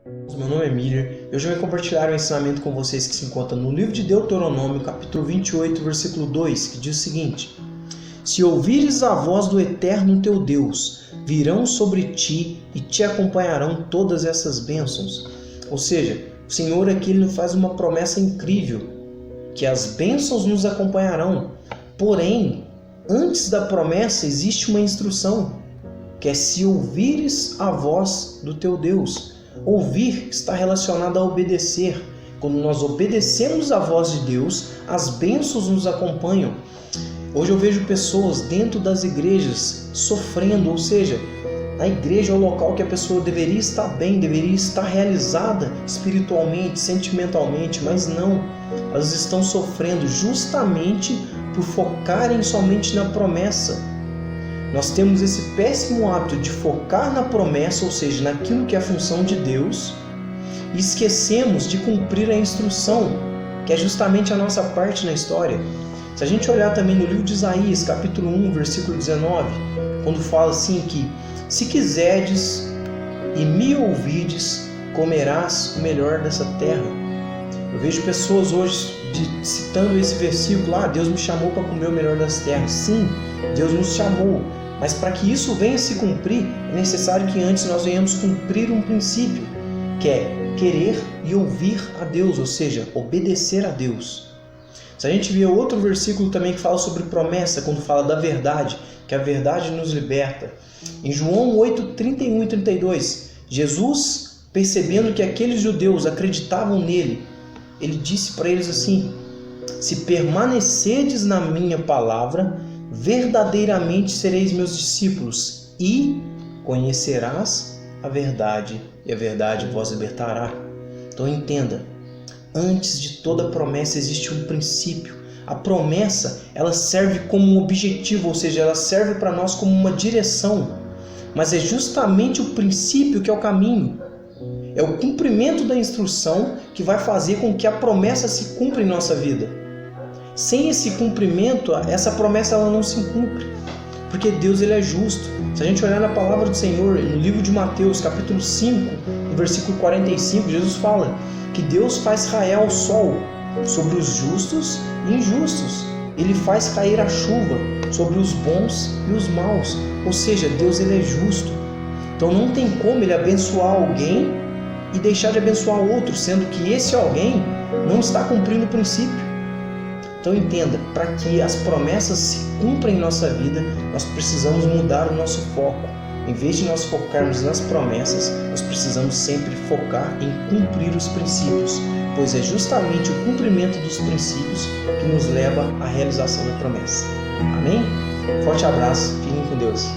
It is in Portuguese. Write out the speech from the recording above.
Meu nome é Miller e hoje eu vou compartilhar um ensinamento com vocês que se encontra no livro de Deuteronômio, capítulo 28, versículo 2, que diz o seguinte: Se ouvires a voz do Eterno teu Deus, virão sobre ti e te acompanharão todas essas bênçãos. Ou seja, o Senhor aqui ele faz uma promessa incrível, que as bênçãos nos acompanharão. Porém, antes da promessa existe uma instrução, que é se ouvires a voz do teu Deus. Ouvir está relacionado a obedecer. Quando nós obedecemos a voz de Deus, as bênçãos nos acompanham. Hoje eu vejo pessoas dentro das igrejas sofrendo, ou seja, a igreja é o local que a pessoa deveria estar bem, deveria estar realizada espiritualmente, sentimentalmente, mas não. Elas estão sofrendo justamente por focarem somente na promessa. Nós temos esse péssimo hábito de focar na promessa, ou seja, naquilo que é a função de Deus, e esquecemos de cumprir a instrução, que é justamente a nossa parte na história. Se a gente olhar também no livro de Isaías, capítulo 1, versículo 19, quando fala assim que se quiserdes e me ouvides, comerás o melhor dessa terra. Eu vejo pessoas hoje citando esse versículo: Deus me chamou para comer o melhor das terras. Sim, Deus nos chamou, mas para que isso venha se cumprir, é necessário que antes nós venhamos cumprir um princípio, que é querer e ouvir a Deus, ou seja, obedecer a Deus. Se a gente vê outro versículo também que fala sobre promessa, quando fala da verdade, que a verdade nos liberta. Em João 8, 31 e 32, Jesus, percebendo que aqueles judeus acreditavam nele, ele disse para eles assim: se permanecerdes na minha palavra, verdadeiramente sereis meus discípulos e conhecerás a verdade, e a verdade vos libertará. Então entenda, antes de toda promessa existe um princípio. A promessa, ela serve como um objetivo, ou seja, ela serve para nós como uma direção. Mas é justamente o princípio que é o caminho. É o cumprimento da instrução que vai fazer com que a promessa se cumpra em nossa vida. Sem esse cumprimento, essa promessa ela não se cumpre. Porque Deus ele é justo. Se a gente olhar na palavra do Senhor, no livro de Mateus, capítulo 5, no versículo 45, Jesus fala que Deus faz raiar o sol sobre os justos e injustos. Ele faz cair a chuva sobre os bons e os maus. Ou seja, Deus ele é justo. Então não tem como ele abençoar alguém e deixar de abençoar outro, sendo que esse alguém não está cumprindo o princípio. Então entenda, para que as promessas se cumpram em nossa vida, nós precisamos mudar o nosso foco. Em vez de nós focarmos nas promessas, nós precisamos sempre focar em cumprir os princípios, pois é justamente o cumprimento dos princípios que nos leva à realização da promessa. Amém? Forte abraço, fiquem com Deus.